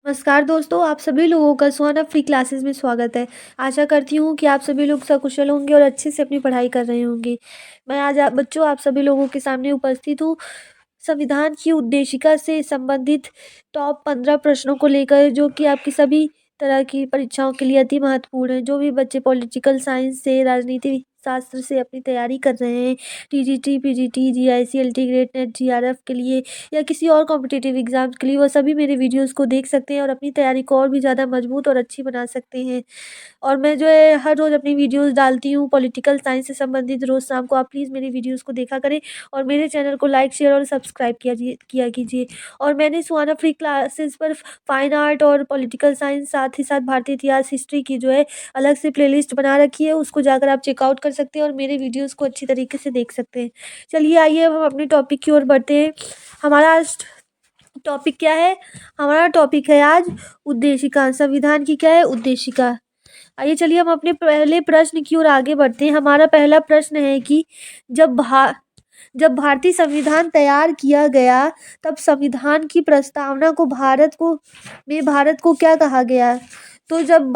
नमस्कार दोस्तों, आप सभी लोगों का सुहाना फ्री क्लासेस में स्वागत है। आशा करती हूँ कि आप सभी लोग सकुशल होंगे और अच्छे से अपनी पढ़ाई कर रहे होंगे। मैं आज बच्चों आप सभी लोगों के सामने उपस्थित हूँ संविधान की उद्देशिका से संबंधित टॉप 15 प्रश्नों को लेकर, जो कि आपकी सभी तरह की परीक्षाओं के लिए अति महत्वपूर्ण है। जो भी बच्चे पॉलिटिकल साइंस से, राजनीति शास्त्र से अपनी तैयारी कर रहे हैं, TGT, PGT, GIC, great net, GRF के लिए या किसी और कॉम्पिटिटिव एग्जाम्स के लिए, वो सभी मेरे वीडियोस को देख सकते हैं और अपनी तैयारी को और भी ज़्यादा मजबूत और अच्छी बना सकते हैं। और मैं जो है हर रोज़ अपनी वीडियोस डालती हूँ पॉलिटिकल साइंस से संबंधित, रोज़ शाम को। आप प्लीज़ मेरी वीडियोस को देखा करें और मेरे चैनल को लाइक, शेयर और सब्सक्राइब किया कीजिए। और मैंने सुहाना फ्री क्लासेस पर फाइन आर्ट और पॉलिटिकल साइंस, साथ ही साथ भारतीय इतिहास, हिस्ट्री की जो है अलग से प्लेलिस्ट बना रखी है, उसको जाकर आप चेकआउट कर सकते हैं और मेरे वीडियोस को अच्छी तरीके से देख सकते हैं। चलिए आइए अब हम अपने टॉपिक की ओर बढ़ते हैं। हमारा आज टॉपिक क्या है? हमारा टॉपिक है आज उद्देशिका। संविधान की क्या है? उद्देशिका। आइए चलिए हम अपने पहले प्रश्न की ओर आगे बढ़ते हैं। हमारा पहला प्रश्न है कि जब जब भारतीय संविधान तैयार किया गया, तब संविधान की प्रस्तावना को भारत को क्या कहा गया? तो जब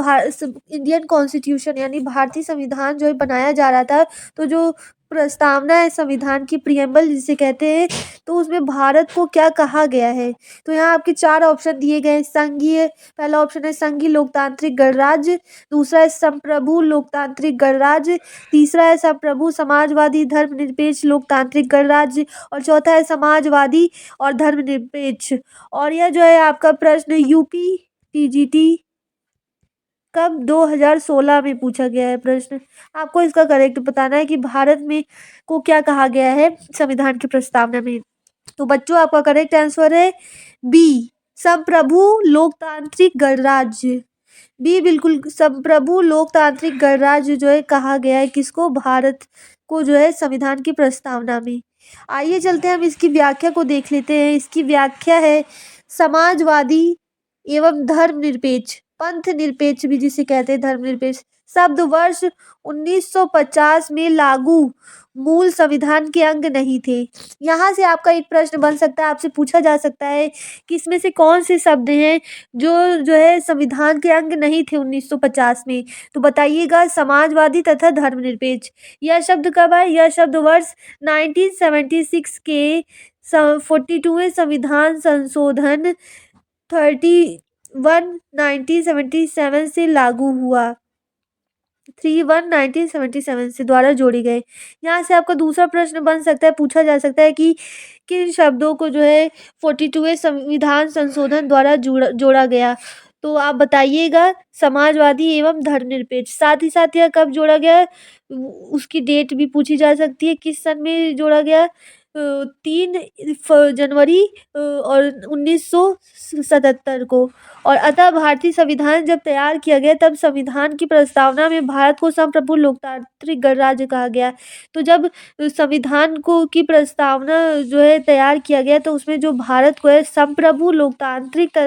इंडियन कॉन्स्टिट्यूशन यानी भारतीय संविधान जो है बनाया जा रहा था, तो जो प्रस्तावना है संविधान की, प्रियम्बल जिसे कहते हैं, तो उसमें भारत को क्या कहा गया है? तो यहाँ आपके 4 ऑप्शन दिए गए हैं। संघीय, पहला ऑप्शन है संघीय लोकतांत्रिक गणराज्य, दूसरा है संप्रभु लोकतांत्रिक गणराज्य, तीसरा है संप्रभु समाजवादी धर्मनिरपेक्ष लोकतांत्रिक गणराज्य और चौथा है समाजवादी और धर्मनिरपेक्ष। और यह जो है आपका प्रश्न यूपी टीजीटी कब 2016 में पूछा गया है प्रश्न। आपको इसका करेक्ट बताना है कि भारत में को क्या कहा गया है संविधान की प्रस्तावना में। तो बच्चों आपका करेक्ट आंसर है बी, संप्रभु लोकतांत्रिक गणराज्य। बी बिल्कुल, संप्रभु लोकतांत्रिक गणराज्य जो है कहा गया है किसको? भारत को जो है संविधान की प्रस्तावना में। आइए चलते हैं हम इसकी व्याख्या को देख लेते हैं। इसकी व्याख्या है समाजवादी एवं धर्मनिरपेक्ष, पंथ निरपेक्ष भी जिसे कहते हैं, धर्मनिरपेक्ष शब्द वर्ष 1950 में लागू मूल संविधान के अंग नहीं थे। यहाँ से आपका एक प्रश्न बन सकता है, आपसे पूछा जा सकता है कि इसमें से कौन से शब्द हैं जो है संविधान के अंग नहीं थे 1950 में? तो बताइएगा समाजवादी तथा धर्मनिरपेक्ष। यह शब्द कब आए? यह शब्द वर्ष 1976 के 42वें संविधान संशोधन 1977 से लागू हुआ। 1977 से द्वारा जोड़े गए। यहाँ से आपका दूसरा प्रश्न बन सकता है, पूछा जा सकता है कि किन शब्दों को जो है 42वें संविधान संशोधन द्वारा जोड़ा गया? तो आप बताइएगा समाजवादी एवं धर्मनिरपेक्ष। साथ ही साथ यह कब जोड़ा गया, उसकी डेट भी पूछी जा सकती है, किस सन में जोड़ा गया? 3 जनवरी और 1977 को। और अतः भारतीय संविधान जब तैयार किया गया, तब संविधान की प्रस्तावना में भारत को संप्रभु लोकतांत्रिक गणराज्य कहा गया। तो जब संविधान को की प्रस्तावना जो है तैयार किया गया, तो उसमें जो भारत को है संप्रभु लोकतांत्रिक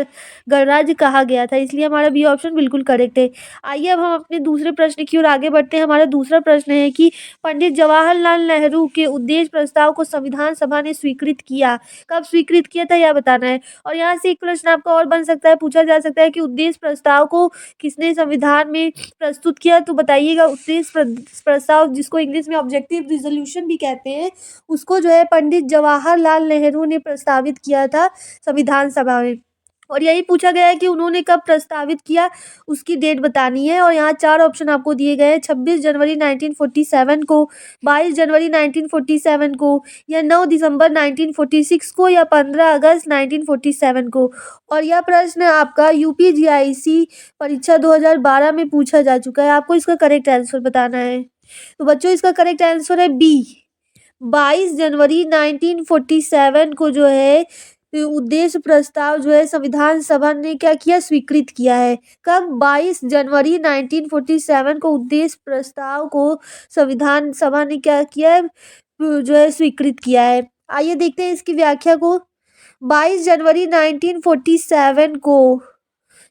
गणराज्य कहा गया था, इसलिए हमारा बी ऑप्शन बिल्कुल करेक्ट है। आइए अब हम अपने दूसरे प्रश्न की ओर आगे बढ़ते हैं। हमारा दूसरा प्रश्न है कि पंडित जवाहरलाल नेहरू के उद्देश्य प्रस्ताव को संविधान सभा ने स्वीकृत किया। कब स्वीकृत किया था यह बताना है। और यहाँ से एक प्रश्न आपका और बन सकता है, पूछा जा सकता है कि उद्देश्य प्रस्ताव को किसने संविधान में प्रस्तुत किया? तो बताइएगा उद्देश्य प्रस्ताव, जिसको इंग्लिश में ऑब्जेक्टिव रिजोल्यूशन भी कहते हैं, उसको जो है पंडित जवाहरलाल नेहरू ने प्रस्तावित किया था संविधान सभा में। और यही पूछा गया है कि उन्होंने कब प्रस्तावित किया, उसकी डेट बतानी है। और यहाँ 4 ऑप्शन आपको दिए गए हैं, 26 जनवरी 1947 को, 22 जनवरी 1947 को, या 9 दिसंबर 1946 को, या 15 अगस्त 1947 को। और यह प्रश्न आपका यूपीजीआईसी परीक्षा 2012 में पूछा जा चुका है। आपको इसका करेक्ट आंसर बताना है। तो बच्चों इसका करेक्ट आंसर है बी, 22 जनवरी 1947 को जो है उद्देश्य प्रस्ताव जो है संविधान सभा ने क्या किया? स्वीकृत किया है। कब? 22 जनवरी 1947 को उद्देश्य प्रस्ताव को संविधान सभा ने क्या किया है? जो है स्वीकृत किया है। आइए देखते हैं इसकी व्याख्या को। 22 जनवरी 1947 को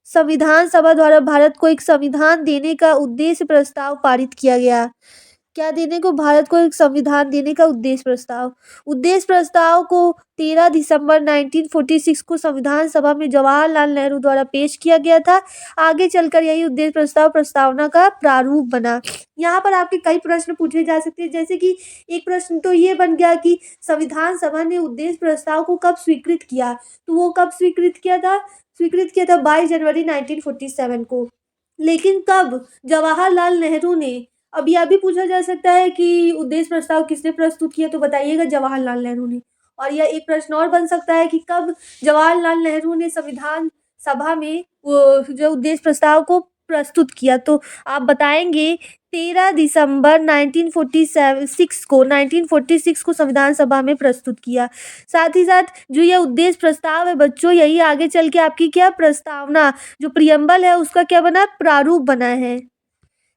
संविधान सभा द्वारा भारत को एक संविधान देने का उद्देश्य प्रस्ताव पारित किया गया। क्या देने को? भारत को एक संविधान देने का उद्देश्य प्रस्ताव। उद्देश्य प्रस्ताव को 13 दिसंबर 1946 को संविधान सभा में जवाहरलाल नेहरू द्वारा पेश किया गया था। आगे चलकर यही उद्देश्य प्रस्ताव प्रस्तावना का प्रारूप बना। यहाँ पर आपके कई प्रश्न पूछे जा सकते हैं, जैसे कि एक प्रश्न तो ये बन गया कि संविधान सभा ने उद्देश्य प्रस्ताव को कब स्वीकृत किया, तो वो कब स्वीकृत किया था? स्वीकृत किया था 22 जनवरी 1947 को। लेकिन कब? जवाहरलाल नेहरू ने। अब यह भी पूछा जा सकता है कि उद्देश्य प्रस्ताव किसने प्रस्तुत किया, तो बताइएगा जवाहरलाल नेहरू ने। और यह एक प्रश्न और बन सकता है कि कब जवाहरलाल नेहरू ने संविधान सभा में वो जो उद्देश्य प्रस्ताव को प्रस्तुत किया, तो आप बताएंगे 13 दिसंबर 1946 को संविधान सभा में प्रस्तुत किया। साथ ही साथ जो यह उद्देश्य प्रस्ताव है बच्चों, यही आगे चल के आपकी क्या प्रस्तावना जो प्रियम्बल है उसका क्या बना? प्रारूप बना है।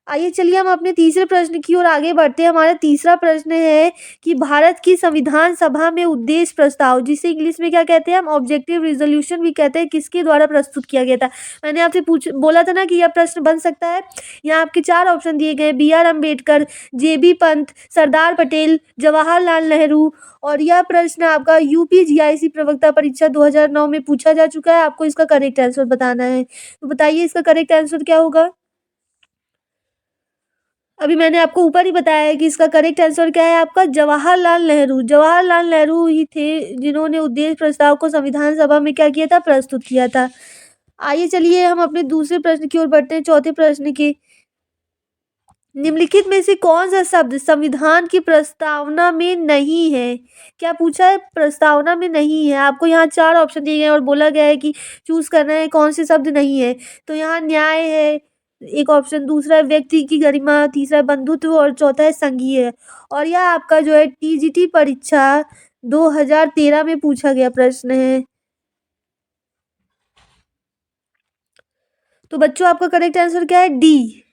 आइए चलिए हम अपने तीसरे प्रश्न की ओर आगे बढ़ते हैं। हमारा तीसरा प्रश्न है कि भारत की संविधान सभा में उद्देश्य प्रस्ताव, जिसे इंग्लिश में क्या कहते हैं हम? ऑब्जेक्टिव रिजोल्यूशन भी कहते हैं, किसके द्वारा प्रस्तुत किया गया था? मैंने आपसे बोला था ना कि यह प्रश्न बन सकता है। यहाँ आपके 4 ऑप्शन दिए गए, BR अम्बेडकर, JB पंत, सरदार पटेल, जवाहरलाल नेहरू। और यह प्रश्न आपका UPGIC प्रवक्ता परीक्षा 2009 में पूछा जा चुका है। आपको इसका करेक्ट आंसर बताना है, तो बताइए इसका करेक्ट आंसर क्या होगा? अभी मैंने आपको ऊपर ही बताया है कि इसका करेक्ट आंसर क्या है आपका? जवाहरलाल नेहरू। जवाहरलाल नेहरू ही थे जिन्होंने उद्देश्य प्रस्ताव को संविधान सभा में क्या किया था? प्रस्तुत किया था। आइए चलिए हम अपने दूसरे प्रश्न की ओर बढ़ते हैं, चौथे प्रश्न के। निम्नलिखित में से कौन सा शब्द संविधान की प्रस्तावना में नहीं है? क्या पूछा है? प्रस्तावना में नहीं है। आपको यहाँ 4 ऑप्शन दिए गए हैं और बोला गया है कि चूज करना है कौन से शब्द नहीं है। तो यहाँ न्याय है एक ऑप्शन, दूसरा है व्यक्ति की गरिमा, तीसरा है बंधुत्व और चौथा है संघीय। और यह आपका जो है TGT परीक्षा 2013 में पूछा गया प्रश्न है। तो बच्चों आपका करेक्ट आंसर क्या है? डी,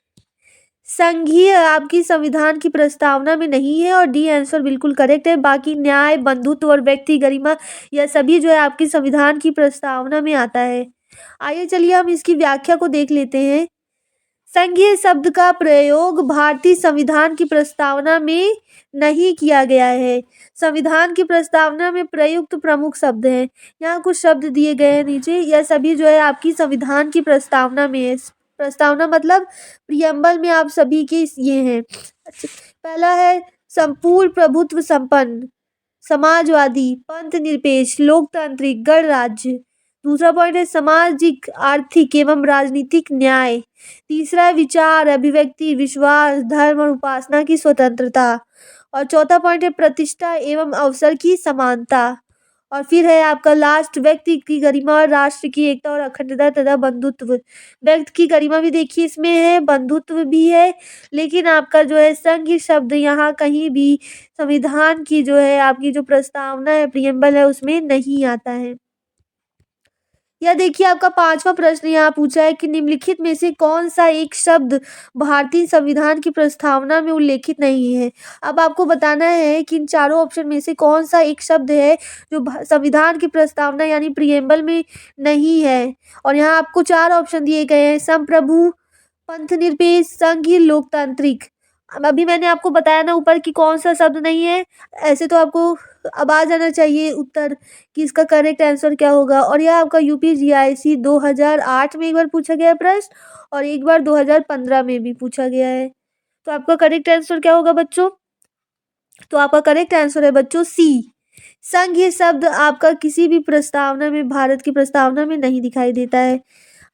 संघीय आपकी संविधान की प्रस्तावना में नहीं है और डी आंसर बिल्कुल करेक्ट है। बाकी न्याय, बंधुत्व और व्यक्ति गरिमा यह सभी जो है आपकी संविधान की प्रस्तावना में आता है। आइए चलिए हम इसकी व्याख्या को देख लेते हैं। संघीय शब्द का प्रयोग भारतीय संविधान की प्रस्तावना में नहीं किया गया है। संविधान की प्रस्तावना में प्रयुक्त प्रमुख शब्द हैं। यहाँ कुछ शब्द दिए गए हैं नीचे, यह सभी जो है आपकी संविधान की प्रस्तावना में है। प्रस्तावना मतलब प्रियम्बल में आप सभी के ये हैं। अच्छा, पहला है संपूर्ण प्रभुत्व संपन्न, समाजवादी, पंथ निरपेक्ष, लोकतांत्रिक, गणराज्य। दूसरा पॉइंट है सामाजिक, आर्थिक एवं राजनीतिक न्याय। तीसरा है विचार, अभिव्यक्ति, विश्वास, धर्म और उपासना की स्वतंत्रता। और चौथा पॉइंट है प्रतिष्ठा एवं अवसर की समानता। और फिर है आपका लास्ट, व्यक्ति की गरिमा और राष्ट्र की एकता और अखंडता तथा बंधुत्व। व्यक्ति की गरिमा भी देखिए इसमें है, बंधुत्व भी है, लेकिन आपका जो है संघ शब्द यहाँ कहीं भी संविधान की जो है आपकी जो प्रस्तावना है, प्रियम्बल है, उसमें नहीं आता है। यह देखिए आपका 5वां प्रश्न यहाँ पूछा है कि निम्नलिखित में से कौन सा एक शब्द भारतीय संविधान की प्रस्तावना में उल्लेखित नहीं है। अब आपको बताना है कि इन चारों ऑप्शन में से कौन सा एक शब्द है जो संविधान की प्रस्तावना यानी प्रियम्बल में नहीं है। और यहाँ आपको 4 ऑप्शन दिए गए हैं, संप्रभु, पंथ निरपेक्ष, संघीय, लोकतांत्रिक। अब अभी मैंने आपको बताया ना ऊपर कि कौन सा शब्द नहीं है, ऐसे तो आपको अब आ जाना चाहिए उत्तर कि इसका करेक्ट आंसर क्या होगा। और यह आपका UPGIC 2008 में एक बार पूछा गया प्रश्न और एक बार 2015 में भी पूछा गया है। तो आपका करेक्ट आंसर क्या होगा बच्चों? तो आपका करेक्ट आंसर है बच्चों C, संघीय शब्द आपका किसी भी प्रस्तावना में, भारत की प्रस्तावना में नहीं दिखाई देता है।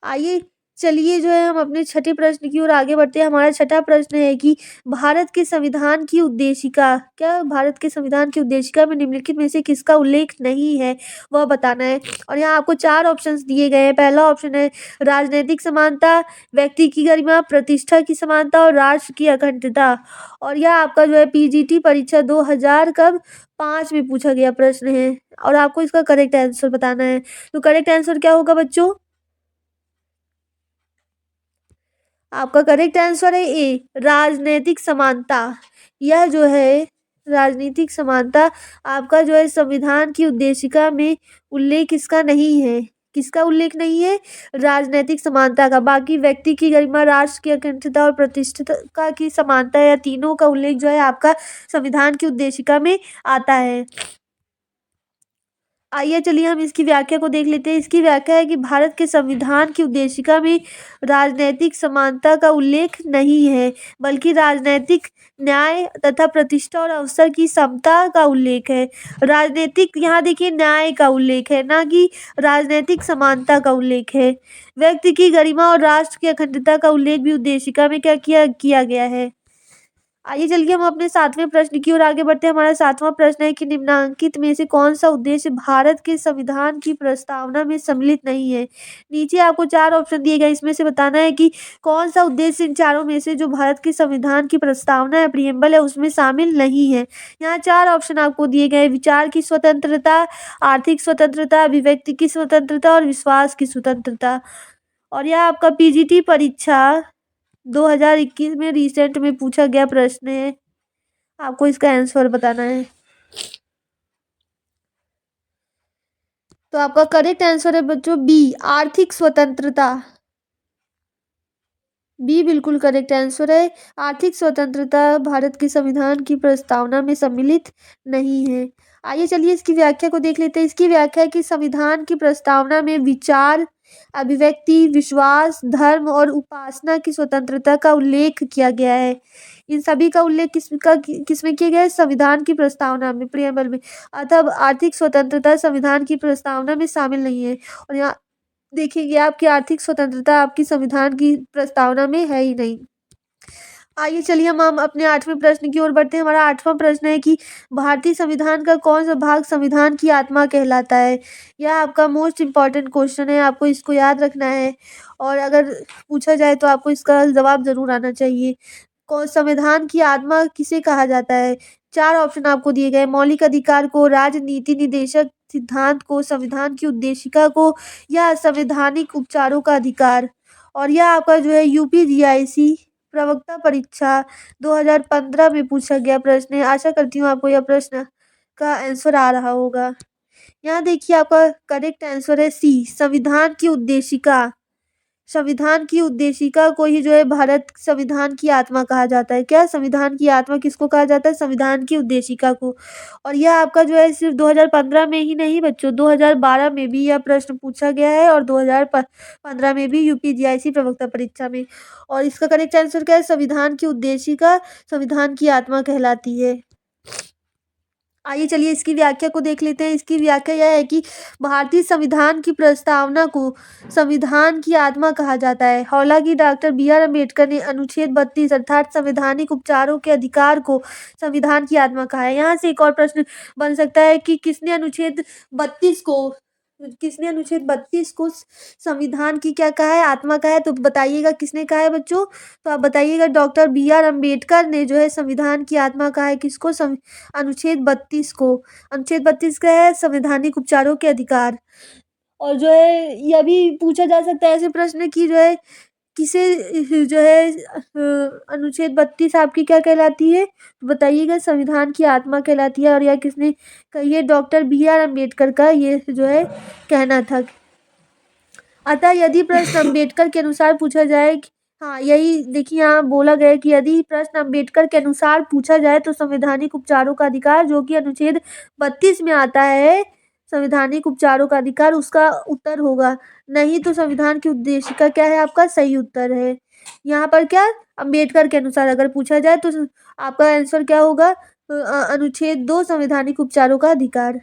आइए चलिए जो है हम अपने छठे प्रश्न की ओर आगे बढ़ते हैं। हमारा छठा प्रश्न है कि भारत के संविधान की उद्देशिका, क्या भारत के संविधान की उद्देशिका में निम्नलिखित में से किसका उल्लेख नहीं है, वह बताना है। और यहाँ आपको 4 ऑप्शंस दिए गए हैं। पहला ऑप्शन है राजनीतिक समानता, व्यक्ति की गरिमा, प्रतिष्ठा की समानता और राष्ट्र की अखंडता। और यह आपका जो है PGT परीक्षा 2005 में पूछा गया प्रश्न है और आपको इसका करेक्ट आंसर बताना है। तो करेक्ट आंसर क्या होगा बच्चों? आपका करेक्ट आंसर है A, राजनीतिक समानता। यह जो है राजनीतिक समानता आपका जो है संविधान की उद्देशिका में उल्लेख इसका नहीं है। किसका उल्लेख नहीं है? राजनैतिक समानता का। बाकी व्यक्ति की गरिमा, राष्ट्र की अखंडता और प्रतिष्ठा की समानता, या तीनों का उल्लेख जो है आपका संविधान की उद्देशिका में आता है। आइए चलिए हम इसकी व्याख्या को देख लेते हैं। इसकी व्याख्या है कि भारत के संविधान की उद्देशिका में राजनैतिक समानता का उल्लेख नहीं है, बल्कि राजनैतिक न्याय तथा प्रतिष्ठा और अवसर की समता का उल्लेख है। राजनीतिक, यहाँ देखिए, न्याय का उल्लेख है, ना कि राजनैतिक समानता का उल्लेख है। व्यक्ति की गरिमा और राष्ट्र की अखंडता का उल्लेख भी उद्देशिका में क्या किया गया है। आइए चलिए हम अपने 7वें प्रश्न की ओर आगे बढ़ते हैं। हमारा 7वां प्रश्न है कि निम्नलिखित में से कौन सा उद्देश्य भारत के संविधान की प्रस्तावना में सम्मिलित नहीं है। नीचे आपको 4 ऑप्शन दिए गए, इसमें से बताना है कि कौन सा उद्देश्य इन चारों में से जो भारत के संविधान की प्रस्तावना है, प्रियम्बल है, उसमें शामिल नहीं है। यहाँ 4 ऑप्शन आपको दिए गए: विचार की स्वतंत्रता, आर्थिक स्वतंत्रता, अभिव्यक्ति की स्वतंत्रता और विश्वास की स्वतंत्रता। और यह आपका पीजीटी परीक्षा 2021 में रिसेंट में पूछा गया प्रश्न है, आपको इसका आंसर बताना है। तो आपका करेक्ट आंसर है बच्चों बी, आर्थिक स्वतंत्रता। बी बिल्कुल करेक्ट आंसर है। आर्थिक स्वतंत्रता भारत के संविधान की प्रस्तावना में सम्मिलित नहीं है। आइए चलिए इसकी व्याख्या को देख लेते हैं। इसकी व्याख्या है कि संविधान की प्रस्तावना में विचार, अभिव्यक्ति, विश्वास, धर्म और उपासना की स्वतंत्रता का उल्लेख किया गया है। इन सभी का उल्लेख किसमें किया गया है? संविधान की प्रस्तावना में, प्रियम्बल में। अतः आर्थिक स्वतंत्रता संविधान की प्रस्तावना में शामिल नहीं है। और यहाँ देखिए, आपकी आर्थिक स्वतंत्रता आपकी संविधान की प्रस्तावना में है ही नहीं। आइए चलिए हम अपने 8वें प्रश्न की ओर बढ़ते हैं। हमारा 8वां प्रश्न है कि भारतीय संविधान का कौन सा भाग संविधान की आत्मा कहलाता है। यह आपका मोस्ट इम्पॉर्टेंट क्वेश्चन है, आपको इसको याद रखना है, और अगर पूछा जाए तो आपको इसका जवाब जरूर आना चाहिए। संविधान की आत्मा किसे कहा जाता है? 4 ऑप्शन आपको दिए गए: मौलिक अधिकार को, राजनीति निदेशक सिद्धांत को, संविधान की उद्देशिका को, या संवैधानिक उपचारों का अधिकार। और यह आपका जो है यूपीजीआईसी प्रवक्ता परीक्षा 2015 में पूछा गया प्रश्न है। आशा करती हूँ आपको यह प्रश्न का आंसर आ रहा होगा। यहाँ देखिए, आपका करेक्ट आंसर है सी, संविधान की उद्देशिका। संविधान की उद्देशिका को ही जो है भारत संविधान की आत्मा कहा जाता है। क्या संविधान की आत्मा किसको कहा जाता है? संविधान की उद्देशिका को। और यह आपका जो है सिर्फ 2015 में ही नहीं बच्चों, 2012 में भी यह प्रश्न पूछा गया है, और 2015 में भी यूपीजीआईसी प्रवक्ता परीक्षा में। और इसका करेक्ट आंसर क्या है? संविधान की उद्देशिका संविधान की आत्मा कहलाती है। आइए चलिए इसकी व्याख्या को देख लेते हैं। इसकी व्याख्या यह है कि भारतीय संविधान की प्रस्तावना को संविधान की आत्मा कहा जाता है। हालांकि डॉक्टर बी.आर. अम्बेडकर ने अनुच्छेद 32 अर्थात संवैधानिक उपचारों के अधिकार को संविधान की आत्मा कहा है। यहाँ से एक और प्रश्न बन सकता है कि किसने अनुच्छेद 32 को संविधान की क्या कहा है? आत्मा कहा है। तो बताइएगा किसने कहा है बच्चों? तो आप बताइएगा, डॉक्टर बी.आर. अम्बेडकर ने जो है संविधान की आत्मा कहा है। किसको? अनुच्छेद 32 को। अनुच्छेद 32 का है संवैधानिक उपचारों के अधिकार। और जो है यह भी पूछा जा सकता है ऐसे प्रश्न की जो है किसे जो है अनुच्छेद 32 आपकी क्या कहलाती है? बताइएगा, संविधान की आत्मा कहलाती है। और यह किसने कही है? Doctor B R. अम्बेडकर का ये जो है कहना था। अतः यदि प्रश्न अम्बेडकर के अनुसार पूछा जाए, हाँ यही देखिए, यहाँ बोला गया कि यदि प्रश्न अम्बेडकर के अनुसार पूछा जाए तो संवैधानिक उपचारों का अधिकार, जो कि अनुच्छेद 32 में आता है, संवैधानिक उपचारों का अधिकार उसका उत्तर होगा। नहीं तो संविधान की उद्देशिका क्या है? आपका सही उत्तर है। यहाँ पर क्या, अम्बेडकर के अनुसार अगर पूछा जाए तो आपका आंसर क्या होगा? अनुच्छेद 2 संवैधानिक उपचारों का अधिकार।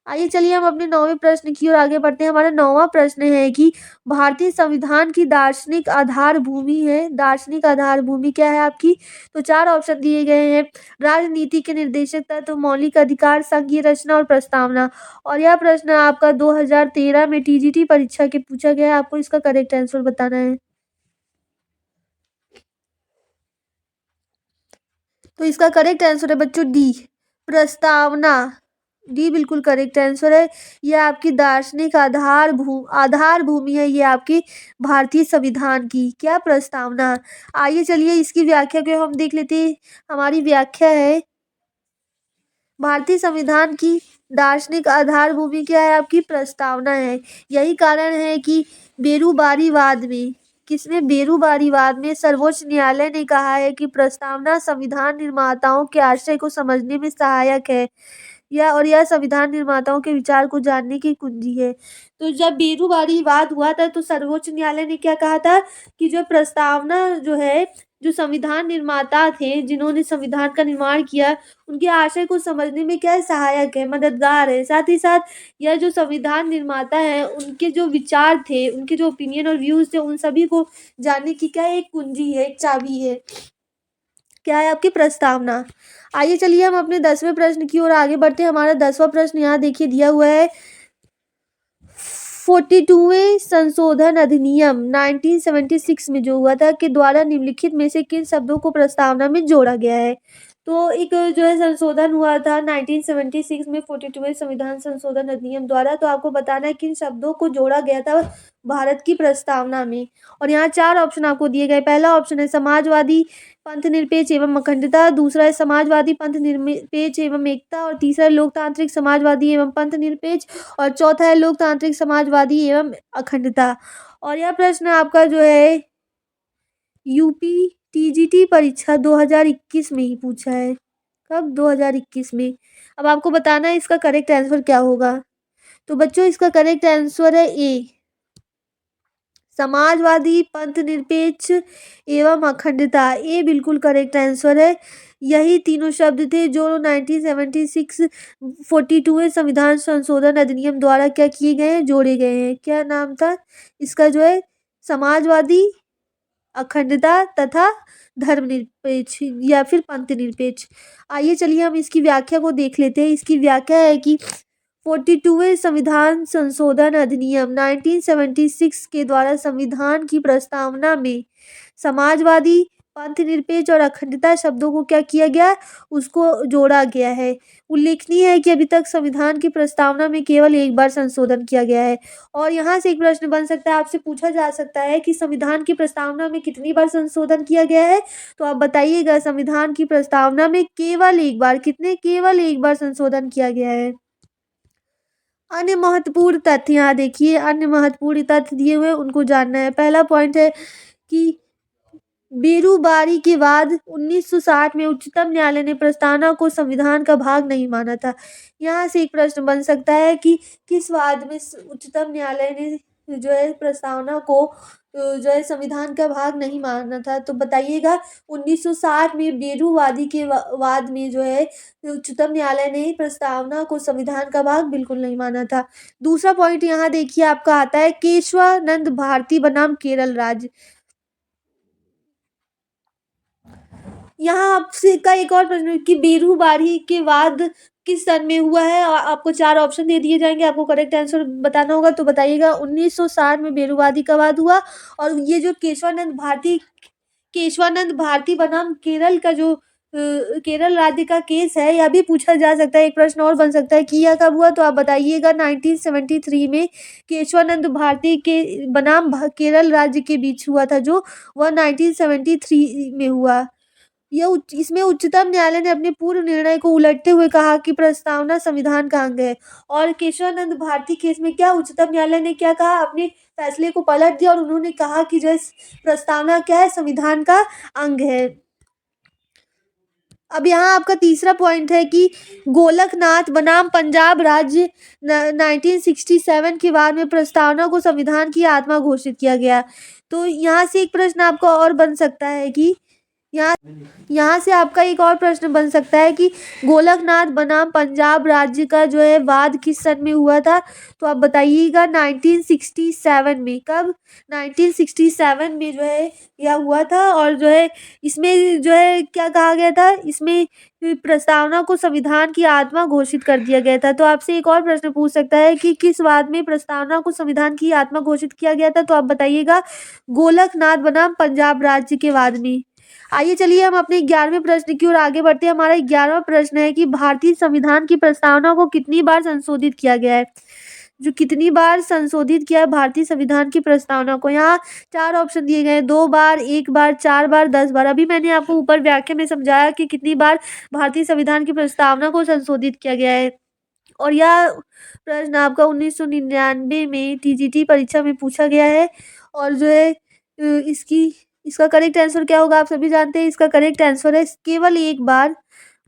आइए चलिए हम अपने 9वें प्रश्न की ओर आगे बढ़ते हैं। हमारा 9वां प्रश्न है कि भारतीय संविधान की दार्शनिक आधार भूमि है। दार्शनिक आधार भूमि क्या है आपकी? तो 4 ऑप्शन दिए गए हैं: राजनीति के निर्देशक तत्व, मौलिक अधिकार, संघीय रचना और प्रस्तावना। और यह प्रश्न आपका 2013 में टीजीटी परीक्षा के पूछा गया है। आपको इसका करेक्ट आंसर बताना है। तो इसका करेक्ट आंसर है बच्चों डी, प्रस्तावना। डी बिल्कुल करेक्ट आंसर है। यह आपकी दार्शनिक आधार भूमि है, ये आपकी भारतीय संविधान की क्या प्रस्तावना। आइए चलिए इसकी व्याख्या को हम देख लेते हैं। हमारी व्याख्या है, भारतीय संविधान की दार्शनिक आधार भूमि क्या है आपकी? प्रस्तावना है। यही कारण है कि बेरुबारीवाद में, किसमें? बेरुबारीवाद में सर्वोच्च न्यायालय ने कहा है कि प्रस्तावना संविधान निर्माताओं के आशय को समझने में सहायक है, यह संविधान निर्माताओं के विचार को जानने की कुंजी है। तो जब बेरुबारीवाद हुआ था तो सर्वोच्च न्यायालय ने क्या कहा था कि जो प्रस्तावना जो है, जो संविधान निर्माता थे, जिन्होंने संविधान का निर्माण किया, उनके आशय को समझने में क्या है? सहायक है, मददगार है। साथ ही साथ यह जो संविधान निर्माता है, उनके जो विचार थे, उनके जो ओपिनियन और व्यूज थे, उन सभी को जानने की क्या है? एक कुंजी है, एक चाबी है। क्या है आपकी? प्रस्तावना। आइए चलिए हम अपने 10वें प्रश्न की ओर आगे बढ़ते हैं। हमारा 10वां प्रश्न यहाँ देखिए दिया हुआ है। 42वें संशोधन अधिनियम 1976 में जो हुआ था के द्वारा निम्नलिखित में से किन शब्दों को प्रस्तावना में जोड़ा गया है? तो एक जो है संशोधन हुआ था 1976 में 42वें संविधान संशोधन अधिनियम द्वारा। तो आपको बताना है किन शब्दों को जोड़ा गया था भारत की प्रस्तावना में। और यहाँ 4 ऑप्शन आपको दिए गए। पहला ऑप्शन है समाजवादी, पंथ निरपेक्ष एवं अखंडता। दूसरा है समाजवादी, पंथ निरपेक्ष एवं एकता। और तीसरा है लोकतांत्रिक समाजवादी एवं पंथ निरपेक्ष। और चौथा है लोकतांत्रिक समाजवादी एवं अखंडता। और यह प्रश्न आपका जो है यूपी टीजीटी परीक्षा 2021 में ही पूछा है। कब? 2021 में। अब आपको बताना है इसका करेक्ट आंसर क्या होगा। तो बच्चों इसका करेक्ट आंसर है ए, समाजवादी, पंथ निरपेक्ष एवं अखंडता। ए बिल्कुल करेक्ट आंसर है। यही तीनों शब्द थे जो 1976 42वें संविधान संशोधन अधिनियम द्वारा क्या किए गए हैं? जोड़े गए हैं। क्या नाम था इसका? जो है समाजवादी, अखंडता तथा धर्मनिरपेक्ष या फिर पंथ निरपेक्ष। आइए चलिए हम इसकी व्याख्या को देख लेते हैं। इसकी व्याख्या है कि 42वें संविधान संशोधन अधिनियम 1976 के द्वारा संविधान की प्रस्तावना में समाजवादी, पंथ निरपेक्ष और अखंडता शब्दों को क्या किया गया? उसको जोड़ा गया है। उल्लेखनीय है कि अभी तक संविधान की प्रस्तावना में केवल एक बार संशोधन किया गया है। और यहाँ से एक प्रश्न बन सकता है, आपसे पूछा जा सकता है कि संविधान की प्रस्तावना में कितनी बार संशोधन किया गया है? तो आप बताइएगा। संविधान की प्रस्तावना में केवल एक बार, कितने? केवल एक बार संशोधन किया गया है। अन्य महत्वपूर्ण तथ्य यहाँ देखिए, अन्य महत्वपूर्ण तथ्य दिए हुए उनको जानना है। पहला पॉइंट है कि बेरुबारी के बाद 1960 में उच्चतम न्यायालय ने प्रस्तावना को संविधान का भाग नहीं माना था। यहाँ से एक प्रश्न बन सकता है कि किस वाद में उच्चतम न्यायालय ने जो है प्रस्तावना को जो है संविधान का भाग नहीं माना था? तो बताइएगा। 1960 में बेरुवादी के वाद में जो है उच्चतम न्यायालय ने प्रस्तावना को संविधान का भाग बिल्कुल नहीं माना था। दूसरा पॉइंट यहाँ देखिए आपका आता है केशवानंद भारती बनाम केरल राज्य। यहाँ आपसे का एक और प्रश्न कि बेरुबारी के बाद किस सन में हुआ है? आपको 4 ऑप्शन दे दिए जाएंगे, आपको करेक्ट आंसर बताना होगा। तो बताइएगा। 1960 में बेरुवादी का वाद हुआ। और ये जो केशवानंद भारती बनाम केरल का जो केरल राज्य का केस है, यह भी पूछा जा सकता है। एक प्रश्न और बन सकता है कि यह कब हुआ? तो आप बताइएगा। 1973 में केशवानंद भारती के बनाम केरल राज्य के बीच हुआ था, जो वह 1973 में हुआ। इसमें उच्चतम न्यायालय ने अपने पूर्व निर्णय को उलटते हुए कहा कि प्रस्तावना संविधान का अंग है। और केशवानंद भारती केस में क्या उच्चतम न्यायालय ने क्या कहा? अपने फैसले को पलट दिया और उन्होंने कहा कि जो प्रस्तावना क्या है? संविधान का अंग है। अब यहाँ आपका तीसरा पॉइंट है कि गोलकनाथ बनाम पंजाब राज्य 1967 के बाद में प्रस्तावना को संविधान की आत्मा घोषित किया गया। तो यहाँ से एक प्रश्न आपका और बन सकता है कि यहाँ से आपका एक और प्रश्न बन सकता है कि गोलकनाथ बनाम पंजाब राज्य का जो है वाद किस सन में हुआ था? तो आप बताइएगा। 1967 में। कब? 1967 में जो है यह हुआ था। और जो है इसमें जो है क्या कहा गया था? इसमें प्रस्तावना को संविधान की आत्मा घोषित कर दिया गया था। तो आपसे एक और प्रश्न पूछ सकता है कि किस वाद में प्रस्तावना को संविधान की आत्मा घोषित किया गया था? तो आप बताइएगा। गोलकनाथ बनाम पंजाब राज्य के वाद में। आइए चलिए हम अपने 11वें प्रश्न की ओर आगे बढ़ते हैं। हमारा 11वां प्रश्न है कि भारतीय संविधान की प्रस्तावना को कितनी बार संशोधित किया गया है? जो कितनी बार संशोधित किया है भारतीय संविधान की प्रस्तावना को? यहाँ 4 ऑप्शन दिए गए हैं। 2 बार, 1 बार, 4 बार, 10 बार। अभी मैंने आपको ऊपर व्याख्या में समझाया कि कितनी बार भारतीय संविधान की प्रस्तावना को संशोधित किया गया है। और यह प्रश्न आपका 1999 में टीजीटी परीक्षा में पूछा गया है। और जो है इसका करेक्ट आंसर क्या होगा आप सभी जानते हैं। इसका करेक्ट आंसर है केवल एक बार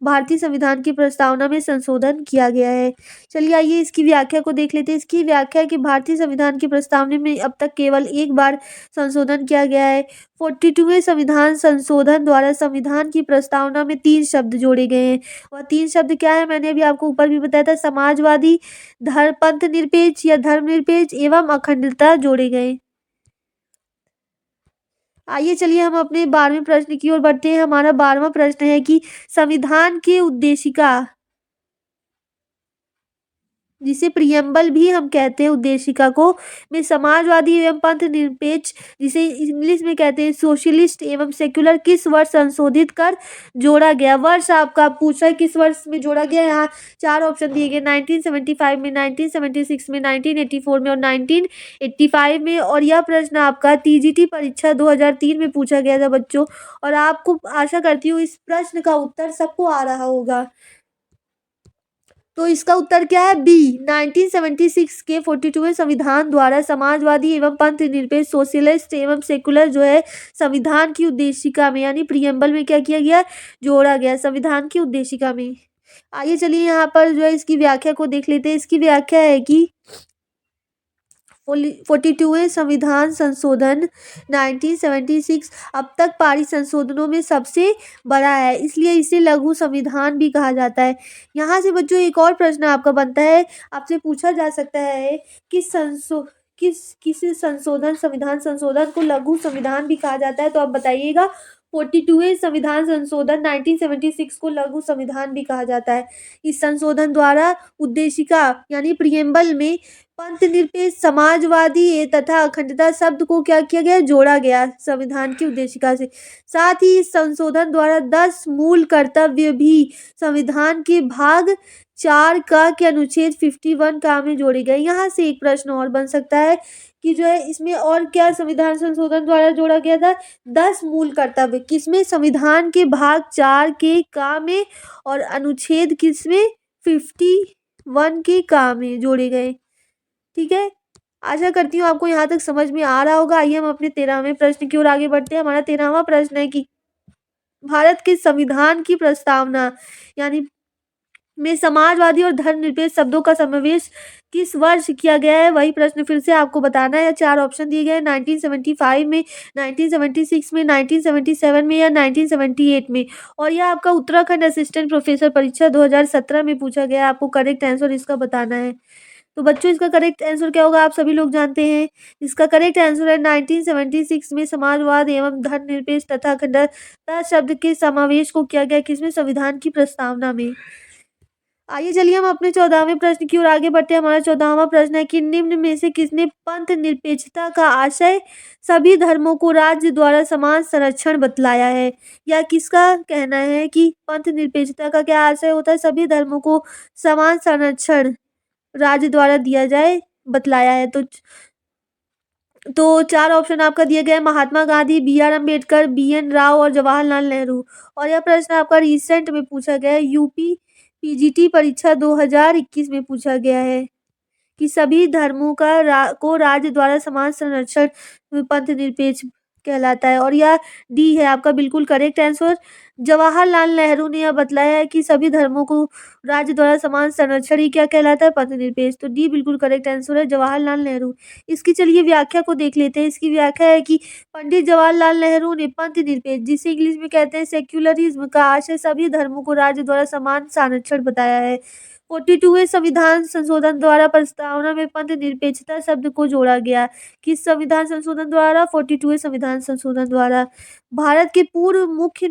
भारतीय संविधान की प्रस्तावना में संशोधन किया गया है। चलिए आइए इसकी व्याख्या को देख लेते हैं। इसकी व्याख्या है कि भारतीय संविधान की प्रस्तावना में अब तक केवल एक बार संशोधन किया गया है। 42वें संविधान संशोधन द्वारा संविधान की प्रस्तावना में 3 शब्द जोड़े गए हैं। वह 3 शब्द क्या है मैंने अभी आपको ऊपर भी बताया था। समाजवादी, पंथ निरपेक्ष या धर्मनिरपेक्ष एवं अखंडता जोड़े गए। आइए चलिए हम अपने 12वें प्रश्न की ओर बढ़ते हैं। हमारा 12वां प्रश्न है कि संविधान की उद्देशिका, जिसे प्रियम्बल भी हम कहते हैं उद्देशिका को, में समाजवादी एवं पंथ निरपेक्ष, जिसे इंग्लिश में कहते हैं सोशलिस्ट एवं सेक्युलर, किस वर्ष संशोधित कर जोड़ा गया। वर्ष आपका पूछा है किस वर्ष में जोड़ा गया। यहाँ 4 ऑप्शन दिए गए 1975 में, 1976 में, 1984 में और 1985 में। और यह प्रश्न आपका टीजीटी परीक्षा 2003 में पूछा गया था बच्चों। और आपको आशा करती हूँ इस प्रश्न का उत्तर सबको आ रहा होगा। तो इसका उत्तर क्या है, बी। 1976 के 42वें संविधान द्वारा समाजवादी एवं पंथ निरपेक्ष, सोशलिस्ट एवं सेकुलर जो है संविधान की उद्देशिका में यानी प्रियम्बल में क्या किया गया, जोड़ा गया संविधान की उद्देशिका में। आइए चलिए यहाँ पर जो है इसकी व्याख्या को देख लेते हैं। इसकी व्याख्या है कि 42वें संविधान संशोधन 1976 अब तक पारित संशोधनों में सबसे बड़ा है, इसलिए इसे लघु संविधान भी कहा जाता है। यहाँ से बच्चों एक और प्रश्न आपका बनता है, आपसे पूछा जा सकता है किस संविधान संशोधन को लघु संविधान भी कहा जाता है। तो आप बताइएगा। 42वें संविधान संशोधन 1976 को लघु संविधान भी कहा जाता है। इस संशोधन द्वारा उद्देशिका यानी प्रियम्बल में पंथ निरपेक्ष, समाजवादी तथा अखंडता शब्द को क्या किया गया, जोड़ा गया संविधान की उद्देशिका से। साथ ही इस संशोधन द्वारा 10 मूल कर्तव्य भी संविधान के भाग 4 का के अनुच्छेद 51 का में जोड़े गए। यहाँ से एक प्रश्न और बन सकता है कि जो है इसमें और क्या संविधान संशोधन द्वारा जोड़ा गया था, 10 मूल कर्तव्य किसमें, संविधान के भाग 4 के का में और अनुच्छेद किसमें, 51 के का में जोड़े गए। ठीक है, आशा करती हूँ आपको यहाँ तक समझ में आ रहा होगा। आइए हम अपने 13वें प्रश्न की ओर आगे बढ़ते हैं। हमारा 13वां प्रश्न है कि भारत के संविधान की प्रस्तावना यानी में समाजवादी और धर्मनिरपेक्ष शब्दों का समावेश किस वर्ष किया गया है। वही प्रश्न फिर से आपको बताना है। 4 ऑप्शन दिए गए 1975 में, 1976 में, 1977 में या 1978 में। और यह आपका उत्तराखंड असिस्टेंट प्रोफेसर परीक्षा 2017 में पूछा गया। आपको करेक्ट आंसर इसका बताना है। तो बच्चों इसका करेक्ट आंसर क्या होगा आप सभी लोग जानते हैं। इसका करेक्ट आंसर है 1976 में समाजवाद एवं धर्मनिरपेक्ष तथा अखंडता शब्द के समावेश को किया गया किसमें, संविधान की प्रस्तावना में। आइए चलिए हम अपने 14वें प्रश्न की ओर आगे बढ़ते हैं। हमारा 14वां प्रश्न है कि निम्न में से किसने पंथ निरपेक्षता का आशय सभी धर्मों को राज्य द्वारा समान संरक्षण बतलाया है। या किसका कहना है कि पंथ निरपेक्षता का क्या आशय होता है, सभी धर्मों को समान संरक्षण राज्य द्वारा दिया जाए, बतलाया है। तो 4 ऑप्शन आपका दिए गए महात्मा गांधी, BR अम्बेडकर, BN राव और जवाहरलाल नेहरू। और यह प्रश्न आपका रिसेंट में पूछा गया है, यूपी पीजीटी परीक्षा 2021 में पूछा गया है कि सभी धर्मों को राज्य द्वारा समान संरक्षण पंथ निरपेक्ष कहलाता है। और यह डी है आपका बिल्कुल करेक्ट आंसर। जवाहरलाल नेहरू ने यह बतलाया है कि सभी धर्मों को राज्य द्वारा समान संरक्षण ही क्या कहलाता है, पंथ निरपेक्ष। तो डी बिल्कुल करेक्ट आंसर है, जवाहरलाल नेहरू। इसकी चलिए व्याख्या को देख लेते हैं। इसकी व्याख्या है कि पंडित जवाहरलाल नेहरू ने पंथ निरपेक्ष, जिसे इंग्लिश में कहते हैं सेक्युलरिज्म, का आशय सभी धर्मों को राज्य द्वारा समान संरक्षण बताया है। 42वें संविधान संशोधन द्वारा प्रस्तावना में पंथ निरपेक्षता शब्द को जोड़ा गया। किस संविधान संशोधन द्वारा, 42वें संविधान संशोधन द्वारा। भारत के पूर्व मुख्य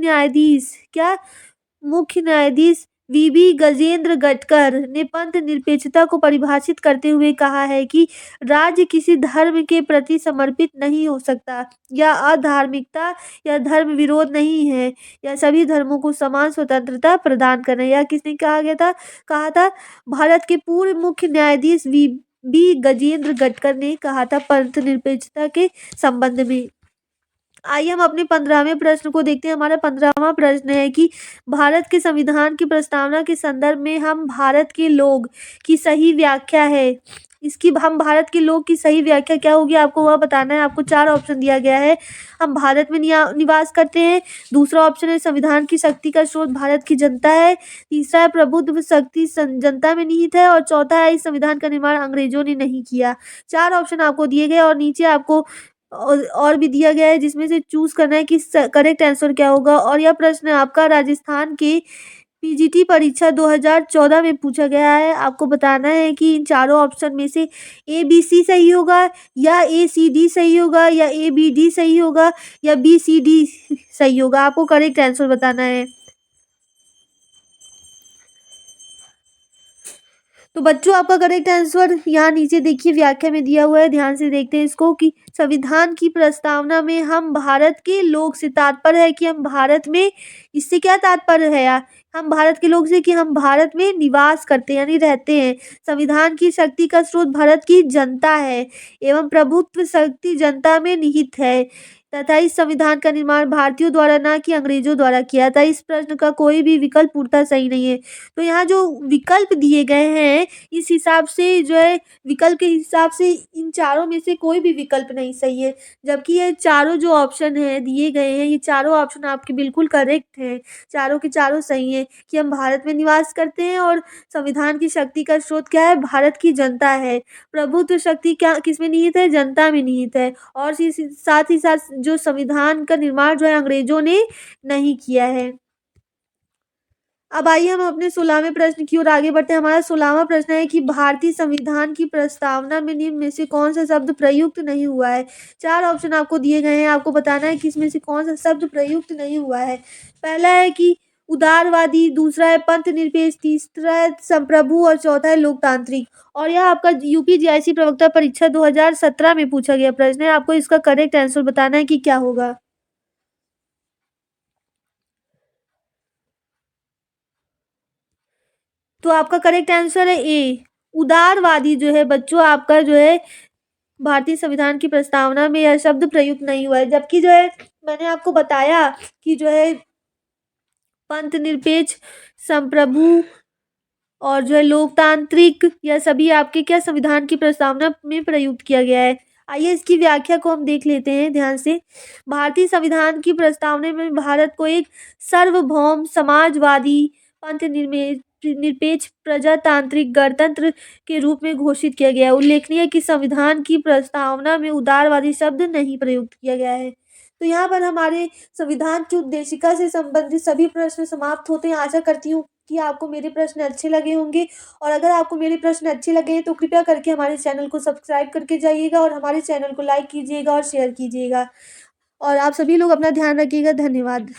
न्यायाधीश VB गजेंद्र गटकर ने पंथ निरपेक्षता को परिभाषित करते हुए कहा है कि राज्य किसी धर्म के प्रति समर्पित नहीं हो सकता, या अधार्मिकता या धर्म विरोध नहीं है, या सभी धर्मों को समान स्वतंत्रता प्रदान करना। यह किसने कहा था, भारत के पूर्व मुख्य न्यायाधीश VB गजेंद्र गटकर ने कहा था पंथ निरपेक्षता के संबंध में। आइए हम अपने 15वें प्रश्न को देखते हैं। हमारा 15वां प्रश्न है कि भारत के संविधान की प्रस्तावना के संदर्भ में हम भारत के लोग की सही व्याख्या है। इसकी हम भारत के लोग की सही व्याख्या क्या होगी आपको वह बताना है। आपको 4 ऑप्शन दिया गया है। हम भारत में निवास करते हैं। दूसरा ऑप्शन है संविधान की शक्ति का स्रोत भारत की जनता है। तीसरा है प्रभुत्व शक्ति जनता में निहित है और चौथा है इस संविधान का निर्माण अंग्रेजों ने नहीं किया। 4 ऑप्शन आपको दिए गए और नीचे आपको और भी दिया गया है जिसमें से चूज करना है कि करेक्ट आंसर क्या होगा। और यह प्रश्न आपका राजस्थान के पीजीटी परीक्षा 2014 में पूछा गया है। आपको बताना है कि इन चारों ऑप्शन में से ए बी सी सही होगा या ए सी डी सही होगा या ए बी डी सही होगा या बी सी डी सही होगा। आपको करेक्ट आंसर बताना है। तो बच्चों आपका करेक्ट आंसर यहाँ नीचे देखिए व्याख्या में दिया हुआ है। ध्यान से देखते हैं इसको कि संविधान की प्रस्तावना में हम भारत के लोग से तात्पर्य है कि हम भारत में, इससे क्या तात्पर्य है यार, हम भारत के लोग से कि हम भारत में निवास करते हैं यानी रहते हैं। संविधान की शक्ति का स्रोत भारत की जनता है एवं प्रभुत्व शक्ति जनता में निहित है तथा इस संविधान का निर्माण भारतीयों द्वारा ना कि अंग्रेजों द्वारा किया था। इस प्रश्न का कोई भी विकल्प पूर्णतः सही नहीं है। तो यहाँ जो विकल्प दिए गए हैं इस हिसाब से जो है विकल्प के हिसाब से इन चारों में से कोई भी विकल्प नहीं सही है। जबकि ये चारों जो ऑप्शन है दिए गए हैं ये चारों ऑप्शन आपके बिल्कुल करेक्ट हैं। चारों के चारों सही हैं कि हम भारत में निवास करते हैं और संविधान की शक्ति का स्रोत क्या है, भारत की जनता है। प्रभुत्व शक्ति क्या किसमें निहित है, जनता में निहित है। और साथ ही साथ जो संविधान का निर्माण जो है अंग्रेजों ने नहीं किया है। अब आइए हम अपने 16वें प्रश्न की ओर आगे बढ़ते हैं। हमारा 16वां प्रश्न है कि भारतीय संविधान की प्रस्तावना में निम्न में से कौन सा शब्द प्रयुक्त नहीं हुआ है। 4 ऑप्शन आपको दिए गए हैं। आपको बताना है कि इसमें से कौन सा शब्द प्रयुक्त नहीं हुआ है। पहला है कि उदारवादी, दूसरा है पंथ निरपेक्ष, तीसरा है संप्रभु और चौथा है लोकतांत्रिक। और यह आपका यूपीजीआईसी प्रवक्ता परीक्षा 2017 में पूछा गया प्रश्न है। आपको इसका करेक्ट आंसर बताना है कि क्या होगा। तो आपका करेक्ट आंसर है ए, उदारवादी जो है बच्चों आपका जो है भारतीय संविधान की प्रस्तावना में यह शब्द प्रयुक्त नहीं हुआ है। जबकि जो है मैंने आपको बताया कि जो है पंथ निरपेक्ष, संप्रभु और जो है लोकतांत्रिक यह सभी आपके क्या संविधान की प्रस्तावना में प्रयुक्त किया गया है। आइए इसकी व्याख्या को हम देख लेते हैं ध्यान से। भारतीय संविधान की प्रस्तावना में भारत को एक सार्वभौम समाजवादी पंथ निरपेक्ष प्रजातांत्रिक गणतंत्र के रूप में घोषित किया गया है। उल्लेखनीय है कि संविधान की प्रस्तावना में उदारवादी शब्द नहीं प्रयुक्त किया गया है। तो यहाँ पर हमारे संविधान की उद्देशिका से संबंधित सभी प्रश्न समाप्त होते हैं। आशा करती हूँ कि आपको मेरे प्रश्न अच्छे लगे होंगे और अगर आपको मेरे प्रश्न अच्छे लगे तो कृपया करके हमारे चैनल को सब्सक्राइब करके जाइएगा और हमारे चैनल को लाइक कीजिएगा और शेयर कीजिएगा। और आप सभी लोग अपना ध्यान रखिएगा। धन्यवाद।